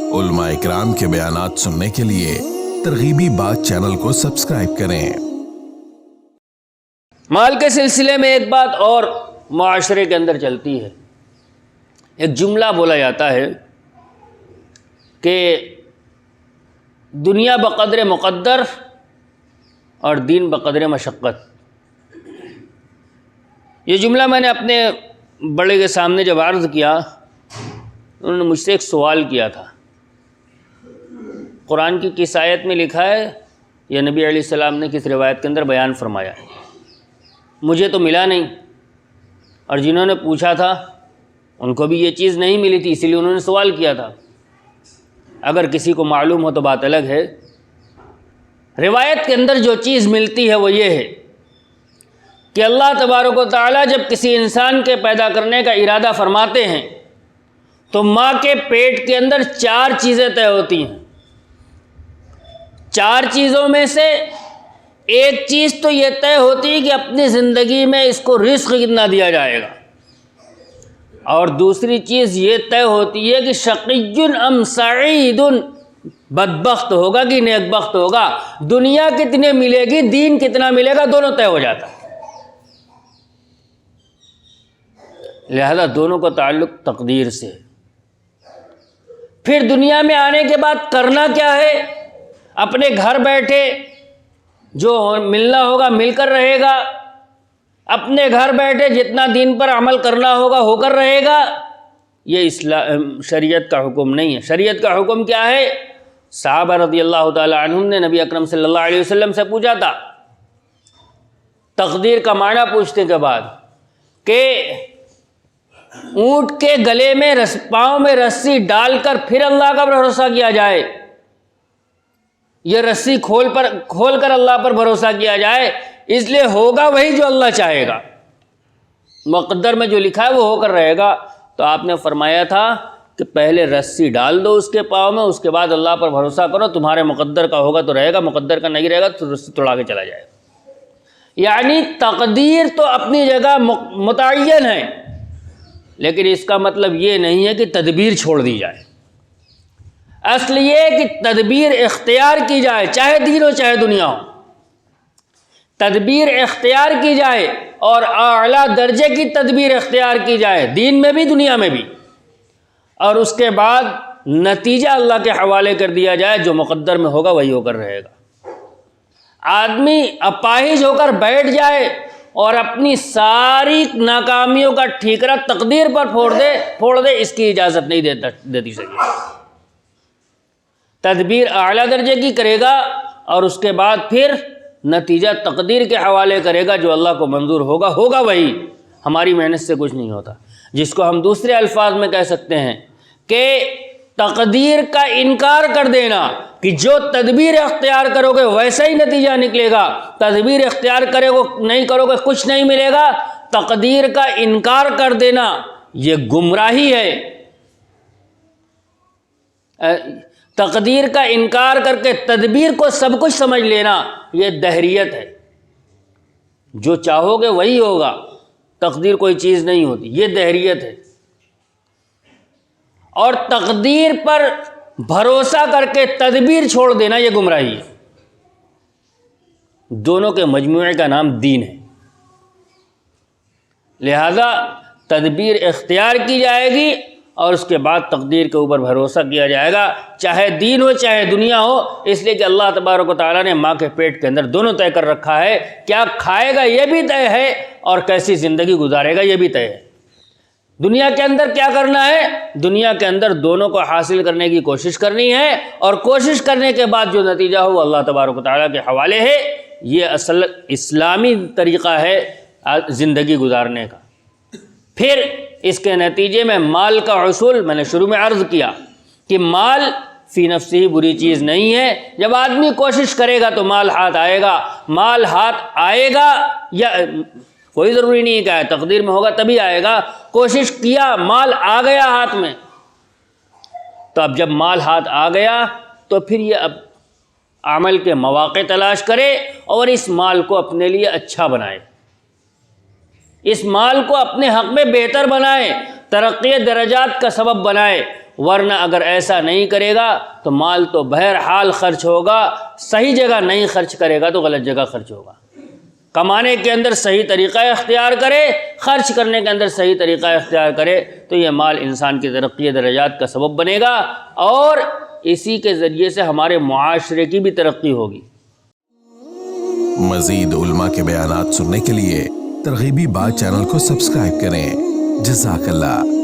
उलमा इकराम के बयानात सुनने के लिए तरगीबी बात चैनल को सब्सक्राइब करें। माल के सिलसिले में एक बात और माशरे के अंदर चलती है। एक जुमला बोला जाता है कि दुनिया बक़द्र मुक़द्दर और दीन बक़द्र मशक्क़त। ये जुमला मैंने अपने बड़े के सामने जब अर्ज़ किया, उन्होंने मुझसे एक सवाल किया था। कुरान की किस आयत में लिखा है या नबी अलैहिस्सलाम ने किस रिवायत के अंदर बयान फरमाया है? मुझे तो मिला नहीं, और जिन्होंने पूछा था उनको भी ये चीज़ नहीं मिली थी, इसीलिए उन्होंने सवाल किया था। अगर किसी को मालूम हो तो बात अलग है। रिवायत के अंदर जो चीज़ मिलती है वो ये है कि अल्लाह तबारक व तआला जब किसी इंसान के पैदा करने का इरादा फरमाते हैं तो माँ के पेट के अंदर 4 चीज़ें तय होती हैं। 4 चीज़ों में से एक चीज़ तो ये तय होती है कि अपनी ज़िंदगी में इसको रिस्क कितना दिया जाएगा, और दूसरी चीज़ ये तय होती है कि शक़ियुन अम सईदुन, बदबख्त होगा कि नेकबख्त होगा, दुनिया कितने मिलेगी, दीन कितना मिलेगा, दोनों तय हो जाता है। लिहाजा दोनों का ताल्लुक़ तकदीर से है। फिर दुनिया में आने के बाद करना क्या है? अपने घर बैठे जो मिलना होगा मिलकर रहेगा, अपने घर बैठे जितना दीन पर अमल करना होगा होकर रहेगा। ये शरीयत का हुक्म नहीं है। शरीयत का हुक्म क्या है? सहाबा रज़ियल्लाहु ताला अन्हुम ने नबी अकरम सल्लल्लाहु अलैहि वसल्लम से पूछा था, तकदीर का माना पूछने के बाद, कि ऊँट के गले में पाँव में रस्सी डालकर फिर अल्लाह का भरोसा किया जाए, ये रस्सी खोल कर अल्लाह पर भरोसा किया जाए, इसलिए होगा वही जो अल्लाह चाहेगा, मुक़द्दर में जो लिखा है वो होकर रहेगा। तो आपने फरमाया था कि पहले रस्सी डाल दो उसके पाँव में, उसके बाद अल्लाह पर भरोसा करो, तुम्हारे मुक़द्दर का होगा तो रहेगा, मुक़द्दर का नहीं रहेगा तो रस्सी तोड़ा के चला जाएगा। यानी तकदीर तो अपनी जगह मुतअय्यन है, लेकिन इसका मतलब ये नहीं है कि तदबीर छोड़ दी जाए। असल ये है कि तदबीर इख्तियार की जाए, चाहे दीन हो चाहे दुनिया हो। तदबीर इख्तियार की जाए और आला दर्जे की तदबीर इख्तियार की जाए, दीन में भी दुनिया में भी, और उसके बाद नतीजा अल्लाह के हवाले कर दिया जाए, जो मुक़द्दर में होगा वही होकर रहेगा। आदमी अपाहिज होकर बैठ जाए और अपनी सारी नाकामियों का ठीकरा तकदीर पर फोड़ दे, इसकी इजाज़त नहीं देती शरीयत। तदबीर आला दर्जे की करेगा और उसके बाद फिर नतीजा तकदीर के हवाले करेगा, जो अल्लाह को मंजूर होगा वही। हमारी मेहनत से कुछ नहीं होता, जिसको हम दूसरे अल्फाज में कह सकते हैं कि तकदीर का इनकार कर देना, कि जो तदबीर इख्तियार करोगे वैसा ही नतीजा निकलेगा, तदबीर इख्तियार नहीं करोगे कुछ नहीं मिलेगा। तकदीर का इनकार कर देना ये गुमराही है। तकदीर का इनकार करके तदबीर को सब कुछ समझ लेना ये दहरियत है। जो चाहोगे वही होगा, तकदीर कोई चीज़ नहीं होती, ये दहरियत है। और तकदीर पर भरोसा करके तदबीर छोड़ देना ये गुमराही है। दोनों के मजमूए का नाम दीन है। लिहाजा तदबीर इख्तियार की जाएगी और उसके बाद तकदीर के ऊपर भरोसा किया जाएगा, चाहे दीन हो चाहे दुनिया हो, इसलिए कि अल्लाह तबारक व तआला ने माँ के पेट के अंदर दोनों तय कर रखा है। क्या खाएगा ये भी तय है और कैसी ज़िंदगी गुजारेगा ये भी तय है। दुनिया के अंदर क्या करना है? दुनिया के अंदर दोनों को हासिल करने की कोशिश करनी है, और कोशिश करने के बाद जो नतीजा हो अल्लाह तबारक व तआला के हवाले है। ये असल इस्लामी तरीक़ा है ज़िंदगी गुजारने का। फिर इसके नतीजे में माल का उसूल मैंने शुरू में अर्ज़ किया कि माल फ़ी नफ्सी ही बुरी चीज़ नहीं है। जब आदमी कोशिश करेगा तो माल हाथ आएगा। माल हाथ आएगा या कोई ज़रूरी नहीं है, तकदीर में होगा तभी आएगा। कोशिश किया, माल आ गया हाथ में, तो अब जब माल हाथ आ गया तो फिर ये अब अमल के मौक़े तलाश करे और इस माल को अपने लिए अच्छा बनाए, इस माल को अपने हक़ में बेहतर बनाए, तरक्की दरजात का सबब बनाए, ورنہ اگر ایسا نہیں کرے گا تو مال تو بہرحال خرچ ہوگا، صحیح جگہ نہیں خرچ کرے گا تو غلط جگہ خرچ ہوگا۔ کمانے کے اندر صحیح طریقہ اختیار کرے، خرچ کرنے کے اندر صحیح طریقہ اختیار کرے تو یہ مال انسان کی ترقی درجات کا سبب بنے گا، اور اسی کے ذریعے سے ہمارے معاشرے کی بھی ترقی ہوگی۔ مزید علماء کے بیانات سننے کے لیے ترغیبی بات چینل کو سبسکرائب کریں۔ جزاک اللہ۔